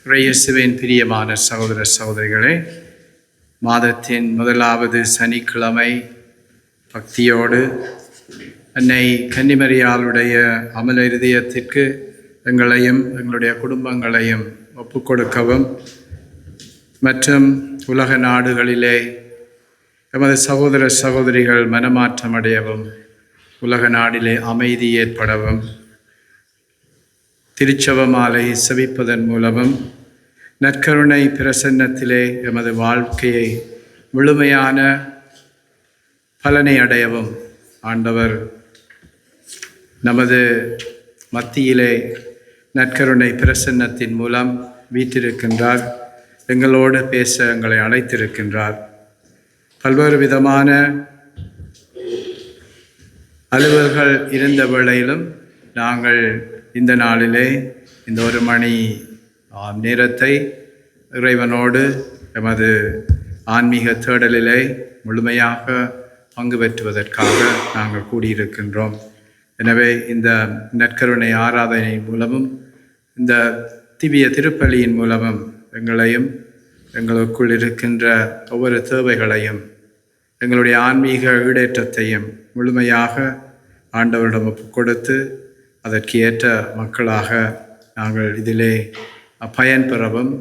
இயேசுவின் பிரியமான சகோதர சகோதரிகளே, மாதத்தின் முதலாவது சனிக்கிழமை பக்தியோடு அன்னை கன்னிமரியாளுடைய அமல இருதயத்திற்கு எங்களையும் எங்களுடைய குடும்பங்களையும் ஒப்புக்கொடுக்கவும் மற்றும் உலக நாடுகளிலே எமது சகோதர சகோதரிகள் மனமாற்றம் அடையவும் உலக நாடிலே அமைதி ஏற்படவும் திருச்செப மாலை செபிப்பதன் மூலமும் நற்கருணை பிரசன்னத்திலே எமது வாழ்க்கையை முழுமையான பலனை அடையவும் ஆண்டவர் நமது மத்தியிலே நற்கருணை பிரசன்னத்தின் மூலம் வீற்றிருக்கின்றார். எங்களோடு பேச எங்களை அழைத்திருக்கின்றார். பல்வேறு விதமான அலுவல்கள் இருந்த வேளையிலும் நாங்கள் இந்த நாளிலே இந்த 1 மணி நேரத்தை இறைவனோடு எமது ஆன்மீக தேடலிலே முழுமையாக பங்கு பெற்றுவதற்காக நாங்கள் கூடியிருக்கின்றோம். எனவே இந்த நற்கருணை ஆராதனை மூலமும் இந்த திவ்ய திருப்பலியின் மூலமும் எங்களையும் எங்களுக்குள் இருக்கின்ற ஒவ்வொரு தேவைகளையும் எங்களுடைய ஆன்மீக ஈடேற்றத்தையும் முழுமையாக ஆண்டவரிடம் ஒப்புக் கொடுத்து அதற்கு ஏற்ற மக்களாக நாங்கள் இதிலே பயன்பெறவும்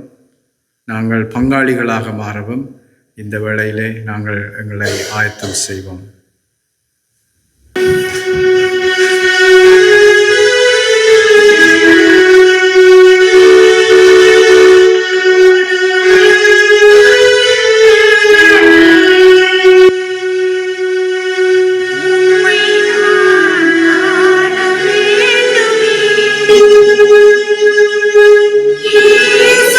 நாங்கள் பங்காளிகளாக மாறவும் இந்த வேளையிலே நாங்கள் எங்களை ஆயத்தம் செய்வோம். Yes,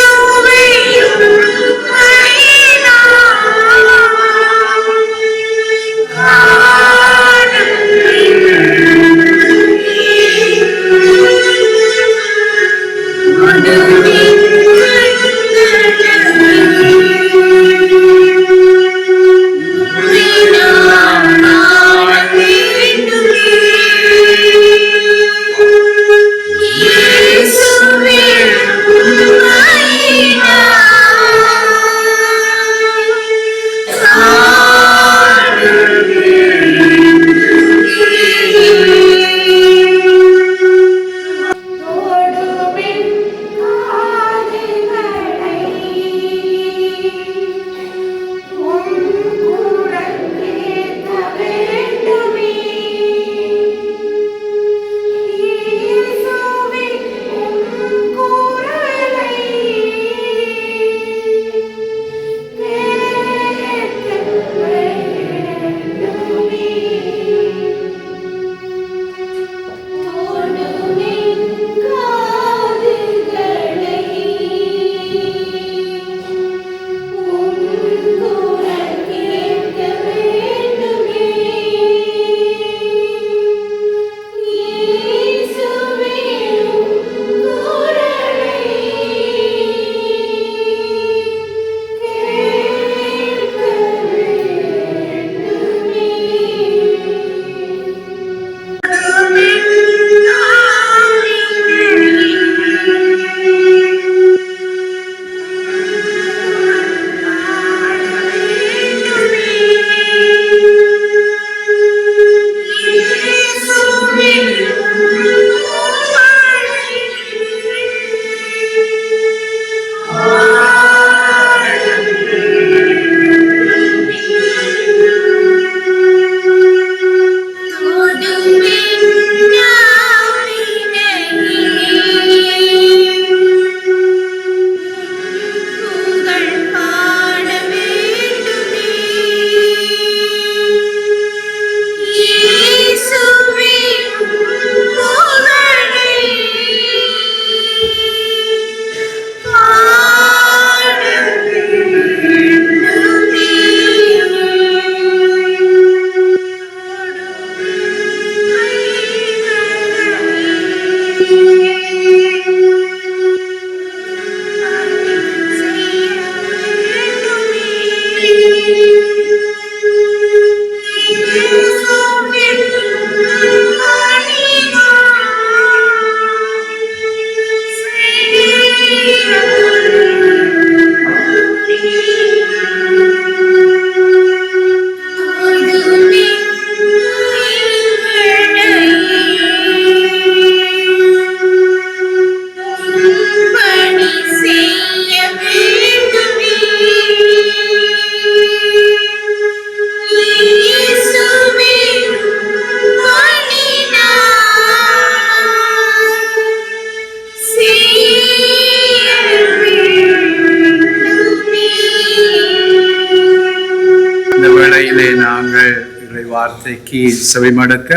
நாங்கள் இறை வார்த்தைக்கு செவிமடுக்க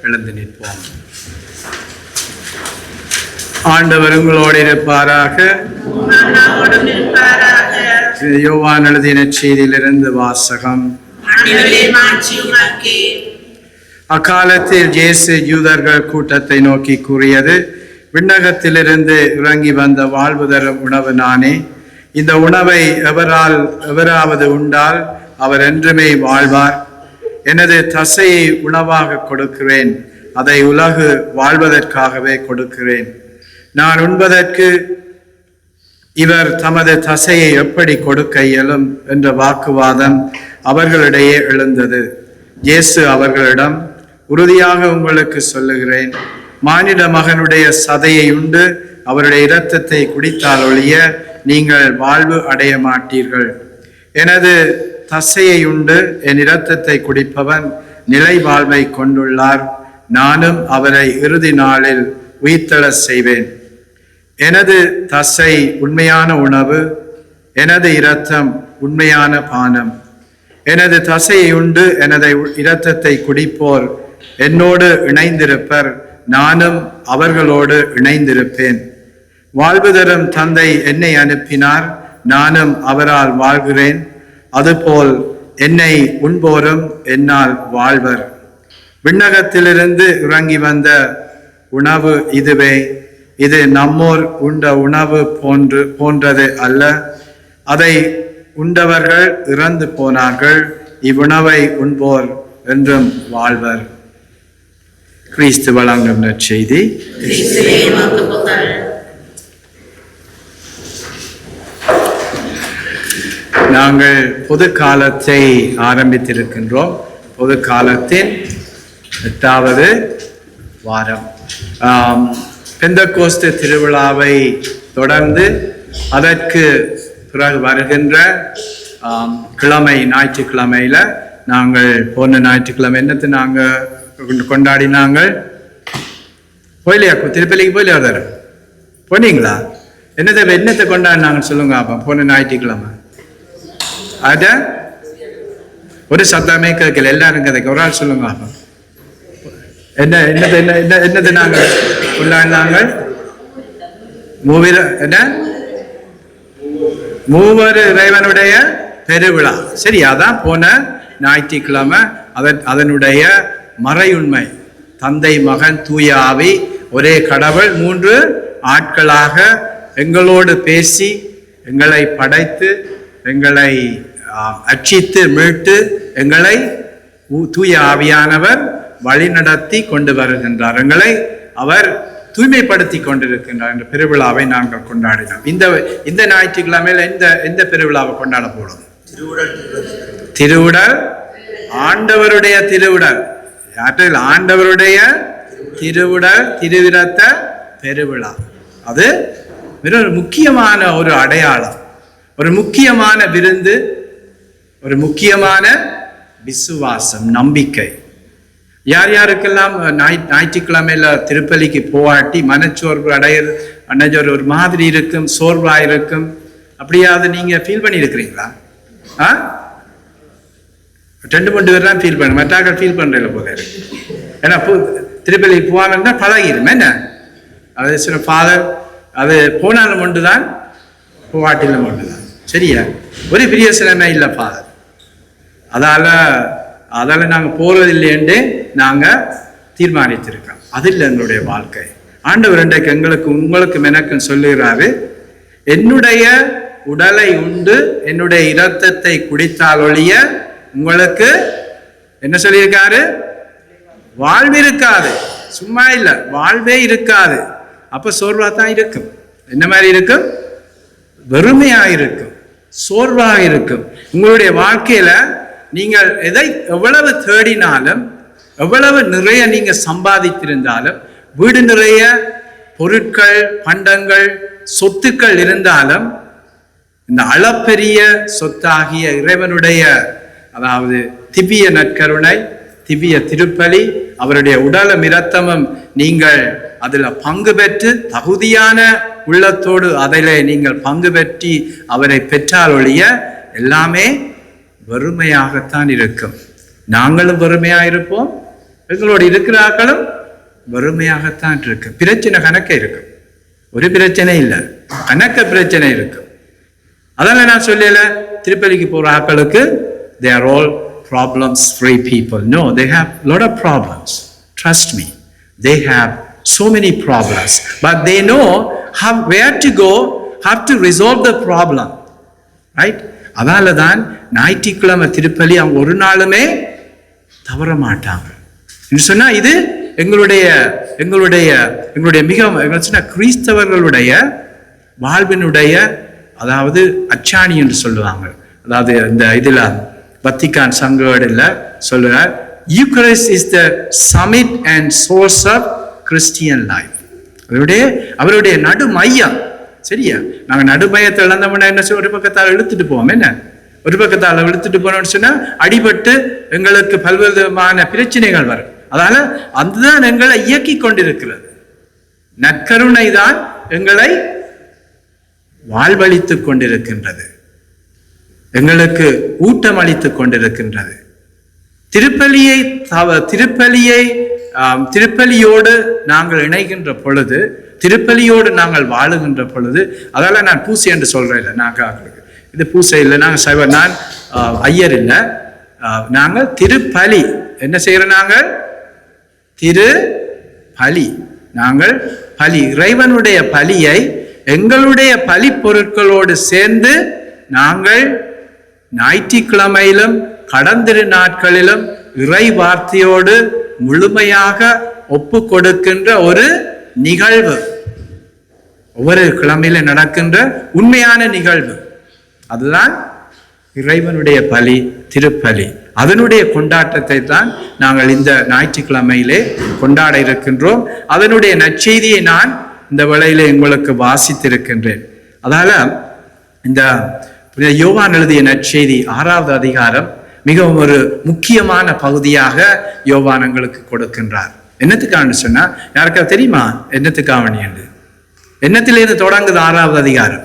எழுந்து நிற்போம். ஆண்டவர் உங்களோடு இருப்பாராக. யோவான் எழுதின செய்தியிலிருந்து வாசகம். அக்காலத்தில் இயேசு யூதர்கள் கூட்டத்தை நோக்கி கூறியது, விண்ணகத்திலிருந்து இறங்கி வந்த வாழ்வு தரும் உணவு நானே. இந்த உணவை எவராவது உண்டால் அவர் என்றுமே வாழ்வார். எனது தசையை உணவாக கொடுக்கிறேன், அதை உலகு வாழ்வதற்காகவே கொடுக்கிறேன். நான் உண்பதற்கு இவர் தமது தசையை எப்படி கொடுக்க இயலும் என்ற வாக்குவாதம் அவர்களிடையே எழுந்தது. இயேசு அவர்களிடம், உறுதியாக உங்களுக்கு சொல்லுகிறேன், மானிட மகனுடைய சதையை உண்டு அவருடைய இரத்தத்தை குடித்தால் ஒழிய நீங்கள் வாழ்வு அடைய மாட்டீர்கள். எனது தசையை உண்டு என் இரத்தத்தை குடிப்பவன் நிலை வாழ்வை கொண்டுள்ளார். நானும் அவரை இறுதி நாளில் உயிர்த்தெழ செய்வேன். எனது தசை உண்மையான உணவு, எனது இரத்தம் உண்மையான பானம். எனது தசையை உண்டு எனது இரத்தத்தை குடிப்போர் என்னோடு இணைந்திருப்பர், நானும் அவர்களோடு இணைந்திருப்பேன். வாழ்வு தரும் தந்தை என்னை அனுப்பினார், நானும் அவரால் வாழ்கிறேன். அதுபோல் என்னை உண்போரும் என்னால் வாழ்வர். விண்ணகத்திலிருந்து இறங்கி வந்த உணவு இதுவே. இது நம்மோர் உண்ட உணவு போன்றது அல்ல. அதை உண்டவர்கள் இறந்து போனார்கள். இவ்வுணவை உண்போர் என்றும் வாழ்வர். கிறிஸ்து வழங்கும் நற்செய்தி. நாங்கள் பொது காலத்தை ஆரம்பித்திருக்கின்றோம். பொது காலத்தின் 8வது வாரம். பெந்தகோஸ்து திருவிழாவை தொடர்ந்து அதற்கு பிறகு வருகின்ற கிழமை ஞாயிற்றுக்கிழமையில் நாங்கள் போன ஞாயிற்றுக்கிழமை என்னத்தை நாங்கள் கொண்டாடினாங்கள்? போயிலையா? திருப்பலிக்கு போயிலையா? தர போனீங்களா? என்னத்தை கொண்டாடினாங்கன்னு சொல்லுங்க அப்போ. போன ஞாயிற்றுக்கிழமை அத ஒரு சத்தமே கேட்கல. எல்லாரும் கதைக்கு ஒரு ஆள் சொல்லுங்க அப்போ. என்னது நாங்கள் கொண்டாடினாங்கள்? மூவர் இறைவனுடைய பெருவிழா. சரி, அதான் போன ஞாயிற்றுக்கிழமை. அதனுடைய மறையுண்மை, தந்தை மகன் தூய ஆவி ஒரே கடவுள் 3 ஆட்களாக எங்களோடு பேசி எங்களை படைத்து எங்களை அச்சித்து மீட்டு எங்களை தூய ஆவியானவர் வழிநடத்தி கொண்டு வருகின்றார். எங்களை அவர் தூய்மைப்படுத்தி கொண்டிருக்கின்றார் என்ற பெருவிழாவை நாங்கள் கொண்டாடினோம். இந்த ஞாயிற்றுக்கிழமையில எந்த பெருவிழாவை கொண்டாட போறோம்? திருவுடல். ஆண்டவருடைய திருவுடல். ஆண்டவருடைய திருவுடல், திருவிரத்த பெருவிழா. அது மிக முக்கியமான ஒரு அடையாளம், ஒரு முக்கியமான விருந்து, ஒரு முக்கியமான விசுவாசம், நம்பிக்கை. யார் யாருக்கெல்லாம் ஞாயிற்றுக்கிழமையில திருப்பலிக்கு போவாட்டி மனச்சோர்வு அடையிற ஒரு மாதிரி இருக்கும், சோர்வா இருக்கும், அப்படியாவது நீங்க ஃபீல் பண்ணி இருக்கிறீங்களா? 2-3 பேர் தான் ஃபீல் பண்ண, மற்றாக்கள் ஃபீல் பண்றதுல போல இருக்கு. ஏன்னா திருப்பலிக்கு போவாங்கன்னா பழகிடும். என்ன அது சில ஃபாதர், அது போனாலும் ஒன்று தான், போவாட்டிலும் ஒன்று தான். சரியா? ஒரு பெரிய சிலமை இல்லை ஃபாதர். அதால நாங்கள் போறதில்லைன்னு நாங்கள் தீர்மானித்திருக்கோம். அது இல்லை எங்களுடைய வாழ்க்கை. ஆண்டவர் இன்றைக்கு உங்களுக்கும் எனக்கும் சொல்லுகிறாரு, என்னுடைய உடலை உண்டு என்னுடைய இரத்தத்தை குடித்தால் ஒழிய உங்களுக்கு என்ன சொல்லியிருக்காரு? வாழ்வு இருக்காது. சும்மா இல்லை, வாழ்வே இருக்காது. அப்ப சோர்வா தான் இருக்கும். என்ன மாதிரி இருக்கும்? வெறுமையா இருக்கும், சோர்வா இருக்கும். உங்களுடைய வாழ்க்கையில நீங்கள் எவ்வளவு தேடினாலும், எவ்வளவு நிறைய நீங்க சம்பாதித்திருந்தாலும், வீடு நிறைய பொருட்கள், பண்டங்கள், சொத்துக்கள் இருந்தாலும், இந்த அளப்பெரிய சொத்தாகிய இறைவனுடைய, அதாவது திவ்ய நற்கருணை, திவ்ய திருப்பலி, அவருடைய உடலும் இரத்தமும் நீங்கள் அதுல பங்கு பெற்று தகுதியான உள்ளத்தோடு அதிலே நீங்கள் பங்கு பெற்றி அவரை பெற்றால் ஒழிய எல்லாமே வெறுமையாகத்தான் இருக்கும். நாங்களும் வெறுமையாக இருப்போம், எங்களோடு இருக்கிற ஆக்களும் வெறுமையாகத்தான் இருக்கு. பிரச்சனை கணக்க இருக்கும், ஒரு பிரச்சனை இல்லை, கணக்க பிரச்சனை இருக்கும். அதனால நான் சொல்லல திருப்பதிக்கு போற ஆக்களுக்கு they are all problems free people. No, they have a lot of problems. Trust me, they have so many problems, but they know where to go, how to resolve the problem, right? அதனால தான் ஞாயிற்றுக்கிழமை திருப்பலி அவங்க ஒரு நாளுமே தவற மாட்டாங்க. சொன்னா இது எங்களுடைய மிக கிறிஸ்தவர்களுடைய வாழ்வினுடைய அதாவது அச்சாணி என்று சொல்லுவாங்க. அதாவது இந்த இதுல வத்திக்கான் சங்கத்துல சொல்லுறார், Eucharist is the summit and source of Christian life. அவருடைய நடு மையம். சரியா, நாங்க நடுமையத்தை இழந்தோம்னா என்ன ஒரு பக்கத்தால் இழுத்துட்டு போவோம். என்ன ஒரு பக்கத்தால் இழுத்துட்டு போனோம்னு சொன்னா அடிபட்டு எங்களுக்கு பல்வேறு விதமான பிரச்சனைகள் வரும். அதனால அதுதான் எங்களை இயக்கி கொண்டிருக்கிறது. நற்கருணை தான் எங்களை வாழ்வழித்துக் கொண்டிருக்கின்றது, எங்களுக்கு ஊட்டம் அளித்துக் கொண்டிருக்கின்றது. திருப்பலியோடு நாங்கள் இணைகின்ற பொழுது, திருப்பலியோடு நாங்கள் வாழுகின்ற பொழுது, அதால நான் பூசை என்று சொல்றேன் இல்லை, நாங்கள் இது பூசை இல்லை, நாங்கள் சைவர், நான் ஐயர் இல்லை, நாங்கள் திருப்பலி என்ன செய்யறோம், நாங்கள் திருப்பலி, நாங்கள் பலி, இறைவனுடைய பலியை எங்களுடைய பலி பொருட்களோடு சேர்ந்து நாங்கள் ஞாயிற்றுக்கிழமையிலும் கடந்திரு நாட்களிலும் இறை வார்த்தையோடு முழுமையாக ஒப்பு கொடுக்கின்ற ஒரு நிகழ்வு, ஒவ்வொரு கிழமையில நடக்கின்ற உண்மையான நிகழ்வு. அதுதான் இறைவனுடைய பலி, திருப்பலி. அதனுடைய கொண்டாட்டத்தை தான் நாங்கள் இந்த ஞாயிற்றுக்கிழமையிலே கொண்டாட இருக்கின்றோம். அதனுடைய நற்செய்தியை நான் இந்த வேளையிலே உங்களுக்கு வாசித்திருக்கின்றேன். அதனால இந்த யோவான் எழுதிய நற்செய்தி 6வது அதிகாரம் மிகவும் ஒரு முக்கியமான பகுதியாக யோவான் எங்களுக்கு கொடுக்கின்றார். என்னத்துக்காக சொன்னா, யாருக்காவது தெரியுமா என்னத்துக்காக என்று? என்னத்திலிருந்து தொடங்குது 6வது அதிகாரம்?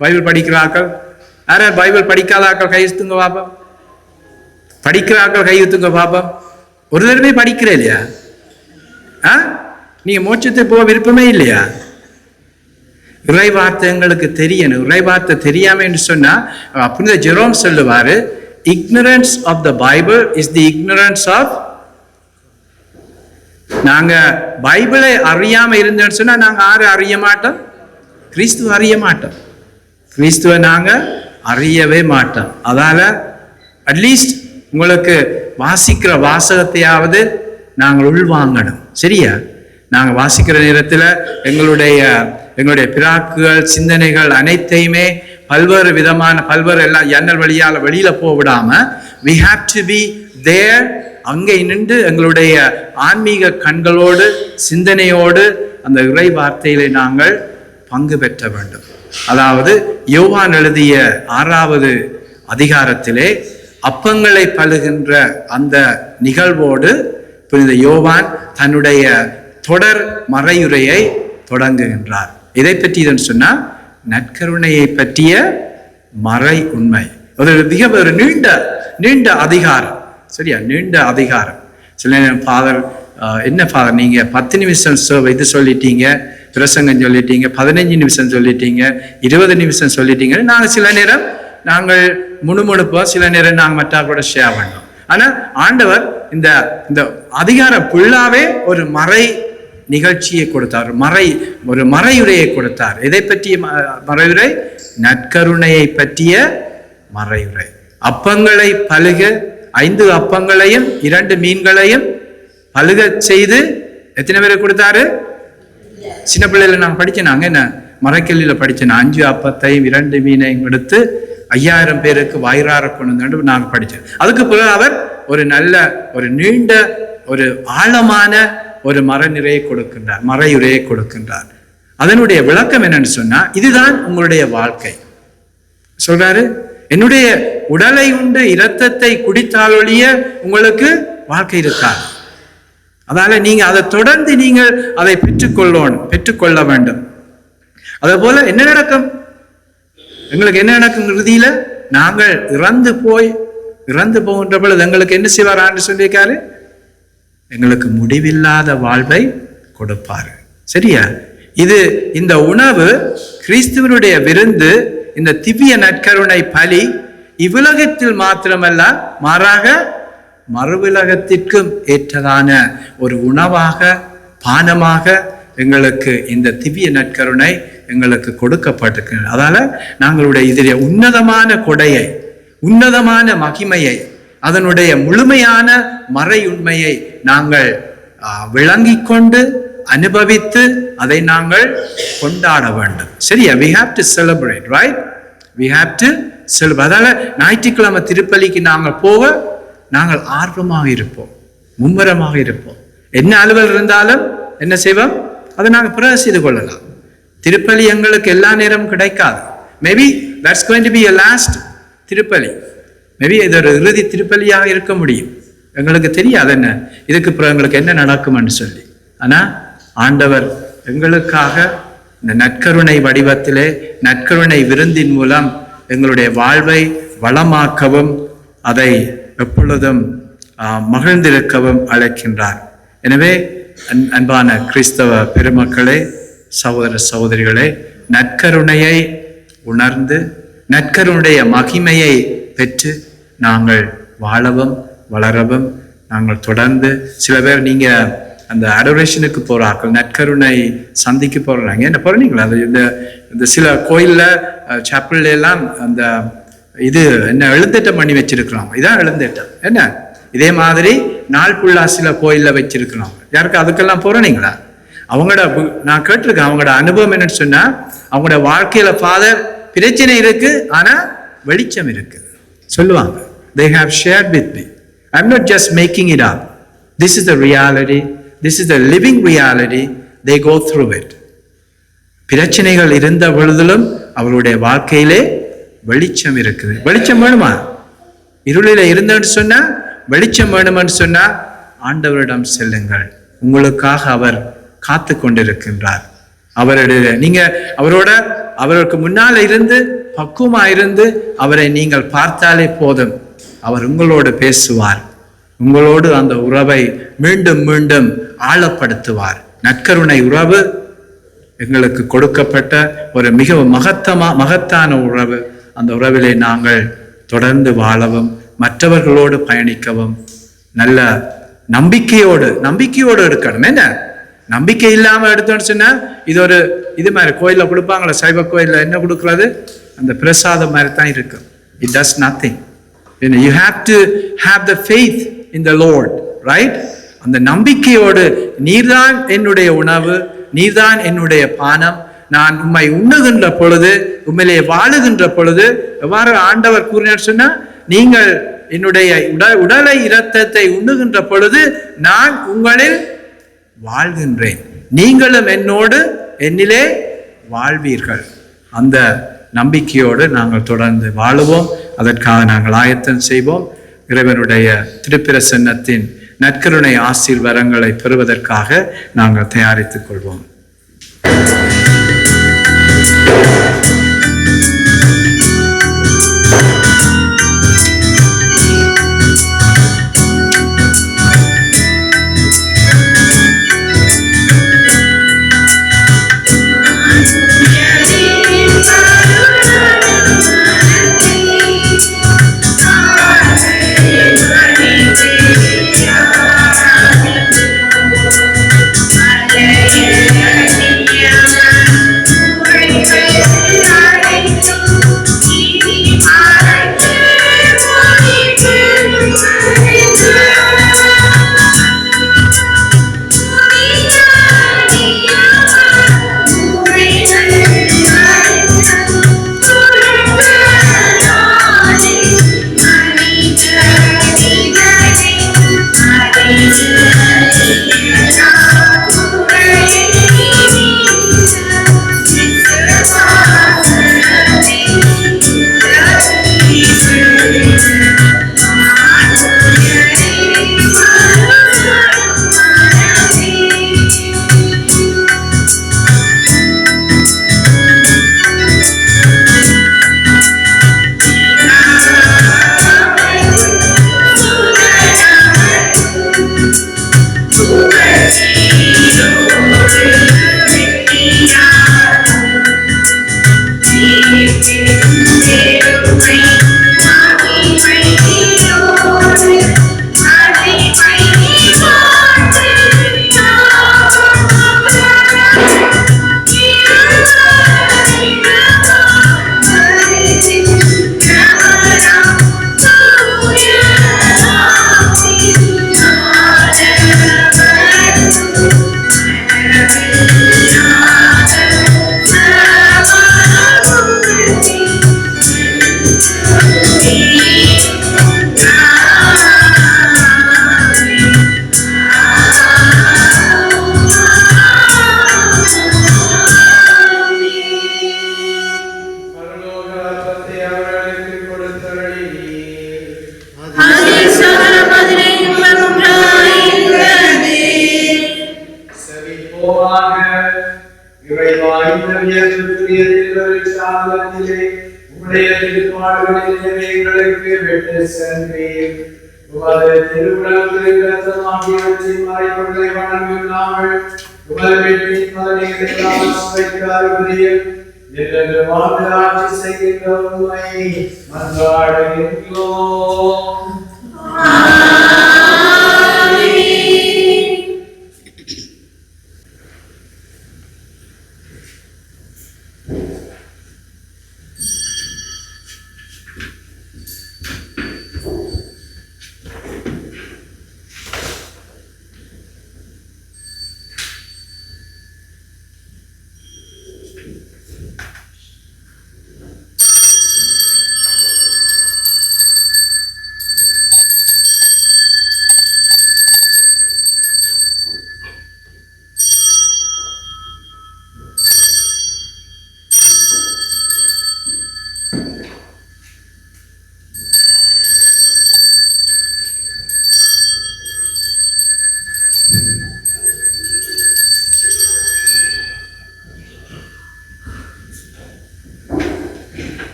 பைபிள் படிக்கிறார்கள் யாராவது? பைபிள் படிக்காதாக்கள் கையுத்துங்க பாப்பா. படிக்கிறார்கள் கையுத்துங்க பாப்பா. ஒரு தடவை படிக்கிறே இல்லையா? நீங்க மோட்சத்தை போக விருப்பமே இல்லையா? இறை வார்த்தை எங்களுக்கு தெரியணும். இறை வார்த்தை தெரியாம என்று சொன்னா, புனித ஜெரோம் சொல்லுவாரு, ignorance of the Bible is the ignorance of. நாங்க பைபிளை அறியாம இருந்தோம்னு சொன்னா நாங்க யாரை அறிய மாட்டோம்? கிறிஸ்துவ அறிய மாட்டோம். கிறிஸ்துவ நாங்க அறியவே மாட்டோம். அதால அட்லீஸ்ட் உங்களுக்கு வாசிக்கிற வாசகத்தையாவது நாங்கள் உள்வாங்கணும். சரியா? நாங்கள் வாசிக்கிற நேரத்தில் எங்களுடைய பிராக்குகள், சிந்தனைகள் அனைத்தையுமே பல்வேறு விதமான எல்லாம் ஜன்னல் வழியால் வெளியில போக விடாம we have to be there. அங்கே நின்று எங்களுடைய ஆன்மீக கண்களோடு சிந்தனையோடு அந்த இறை வார்த்தையிலே நாங்கள் பங்கு பெற்ற வேண்டும். அதாவது யோவான் எழுதிய 6வது அதிகாரத்திலே அப்பங்களை பழுகின்ற அந்த நிகழ்வோடு புனித யோவான் தன்னுடைய தொடர் மறையுரையை தொடங்குகின்றார். இதை பற்றி இதன் சொன்னா நற்கருணையை பற்றிய மறை உண்மை. ஒரு நீண்ட அதிகாரம். சரியா? நீண்ட அதிகாரம். சில நேரம் ஃபாதர், என்ன ஃபாதர் நீங்க 10 நிமிஷம் இது சொல்லிட்டீங்க, பிரசங்கம் சொல்லிட்டீங்க, 15 நிமிஷம் சொல்லிட்டீங்க, 20 நிமிஷம் சொல்லிட்டீங்க. சில நேரம் நாங்கள் முணுமுணுப்போம், சில நேரம் நாங்கள் மற்றவர்களோட ஷேர் பண்ணோம். ஆனா ஆண்டவர் இந்த அதிகாரம் ஃபுல்லாவே ஒரு மறை நிகழ்ச்சியை கொடுத்தார், ஒரு மறையுரையை கொடுத்தார். எதை பற்றிய மறையுரை? நற்கருணையை பற்றிய மறையுரை. அப்பங்களை பழுக, 5 அப்பங்களையும் 2 மீன்களையும் பழுக செய்து எத்தனை பேரை கொடுத்தாரு? சின்ன பிள்ளைல நாங்கள் படிச்சோம், என்ன மறைக்கல்லில படிச்சோம், 5 அப்பத்தையும் 2 மீனையும் எடுத்து 5000 பேருக்கு வயிறார கொண்டு நாங்கள் படித்தோம். அதுக்கு பிறகு அவர் ஒரு நல்ல ஒரு நீண்ட ஒரு ஆழமான ஒரு மறையுரையை கொடுக்கின்றார். அதனுடைய விளக்கம் என்னன்னு சொன்னா, இதுதான் உங்களுடைய வாழ்க்கை. சொல்றாரு, என்னுடைய உடலை உண்டு இரத்தத்தை குடித்தாலொழிய உங்களுக்கு வாழ்க்கை இருக்காது. அதனால நீங்க அதை தொடர்ந்து நீங்கள் அதை பெற்றுக்கொள்ள வேண்டும். அதே போல என்ன நடக்கும்? எங்களுக்கு என்ன நடக்கும்? இறுதியில நாங்கள் இறந்து போய் இறந்து போகின்ற பொழுது எங்களுக்கு என்ன செய்வார் ஆண்டு சொல்லியிருக்காரு? எங்களுக்கு முடிவில்லாத வாழ்வை கொடுப்பாரு. சரியா? இந்த உணவு கிறிஸ்துவனுடைய விருந்து, இந்த திவ்ய நற்கருணை பலி இவ்வுலகத்தில் மாத்திரமல்ல, மாறாக மறுவுலகத்திற்கும் ஏற்றதான ஒரு உணவாக, பானமாக எங்களுக்கு இந்த திவ்ய நற்கருணை எங்களுக்கு கொடுக்கப்பட்டிருக்கிறது. அதனால நாங்களுடைய இதிலே உன்னதமான கொடையை, உன்னதமான மகிமையை, அதனுடைய முழுமையான மறை உண்மையை நாங்கள் விளங்கிக் கொண்டு அனுபவித்து அதை நாங்கள் கொண்டாட வேண்டும். சரியா? we have to celebrate, right? we have to celebrate. அதனால ஞாயிற்றுக்கிழமை திருப்பலிக்கு நாங்கள் போக நாங்கள் ஆர்வமாக இருப்போம், மும்முரமாக இருப்போம். என்ன அலுவல் இருந்தாலும் என்ன செய்வோம்? அதை நாங்கள் பிறகு செய்து கொள்ளலாம். திருப்பலி எங்களுக்கு எல்லா நேரமும் கிடைக்காது. Maybe that's going to be a last திருப்பலி. மேபி இது ஒரு இறுதி திருப்பலியாக இருக்க முடியும். எங்களுக்கு தெரியாது என்ன இதுக்கு பிறகு எங்களுக்கு என்ன நடக்கும்னு சொல்லி. ஆனா ஆண்டவர் எங்களுக்காக இந்த நற்கருணை வடிவத்திலே, நற்கருணை விருந்தின் மூலம் எங்களுடைய வாழ்வை வளமாக்கவும் அதை எப்பொழுதும் மகிழ்ந்திருக்கவும் அழைக்கின்றார். எனவே அன்பான கிறிஸ்தவ பெருமக்களே, சகோதர சகோதரிகளே, நற்கருணையை உணர்ந்து நற்கருணைய மகிமையை பெற்று நாங்கள் வாழவும் வளரவும் நாங்கள் தொடர்ந்து. சில பேர் நீங்க அந்த அடோரேஷனுக்கு போறார்கள், நற்கருணை சந்திக்கு போறாங்க. என்ன போறீங்களா? அது இந்த சில கோயில்ல சாப்பிள் எல்லாம் அந்த இது என்ன எழுந்தேட்டம் பண்ணி வச்சிருக்கிறோம். இதான் எழுந்தேட்டம். என்ன இதே மாதிரி நாள் புள்ளா சில கோயில்ல வச்சிருக்கிறோம். யாருக்கு அதுக்கெல்லாம் போறீங்களா? அவங்களோட நான் கேட்டிருக்கேன், அவங்களோட அனுபவம் என்னன்னு சொன்னா, அவங்களோட வாழ்க்கையில ஃபாதர் பிரச்சனை இருக்கு, ஆனா வெளிச்சம் இருக்கு சொல்லுவாங்க. They have shared with me. I'm not just making it up. This is the reality. This is the living reality. They go through it. பிரச்சனைகள் இருந்த பொழுதிலும் அவருடைய வாழ்க்கையிலே வெளிச்சம் இருக்குது. வெளிச்சம் வேணுமா? இருளில இருந்தேன்னு சொன்னா, வெளிச்சம் வேணும்னு சொன்னா ஆண்டவரிடம் செல்லுங்கள். உங்களுக்காக அவர் காத்து கொண்டிருக்கின்றார். நீங்க அவருக்கு முன்னால இருந்து பக்குவமா இருந்து அவரை நீங்கள் பார்த்தாலே போதும். அவர் உங்களோடு பேசுவார், உங்களோடு அந்த உறவை மீண்டும் மீண்டும் ஆழப்படுத்துவார். நற்கருணை உறவு எங்களுக்கு கொடுக்கப்பட்ட ஒரு மிகவும் மகத்தான உறவு. அந்த உறவிலே நாங்கள் தொடர்ந்து வாழவும் மற்றவர்களோடு பயணிக்கவும் நல்ல நம்பிக்கையோடு இருக்கணும். என்ன நம்பிக்கை இல்லாம எடுத்தோன்னு சொன்னா இது மாதிரி கோயில்ல கொடுப்பாங்களா, சைவ கோயில்ல என்ன கொடுக்கறது, அந்த பிரசாதம் மாதிரி தான் இருக்கு. It does nothing. You have to have the faith in the Lord, right? அந்த நம்பிக்கையோடு, நீர்தான் என்னுடைய உணவு, நீர்தான் என்னுடைய பானம், நான் உம்மை உண்ணுகின்ற பொழுது, உண்மையிலே வாழுகின்ற பொழுது எவ்வாறு ஆண்டவர் கூறினார் சொன்னா, நீங்கள் என்னுடைய உடலை இரத்தத்தை உண்ணுகின்ற பொழுது நான் உங்களில் வாழ்கின்றேன், நீங்களும் என்னிலே வாழ்வீர்கள். அந்த நம்பிக்கையோடு நாங்கள் தொடர்ந்து வாழுவோம். அதற்காக நாங்கள் ஆயத்தம் செய்வோம். இறைவனுடைய திருப்பிரசன்னத்தின் நற்கருணை ஆசீர்வாதங்களை பெறுவதற்காக நாங்கள் தயாரித்துக் கொள்வோம். Yeah.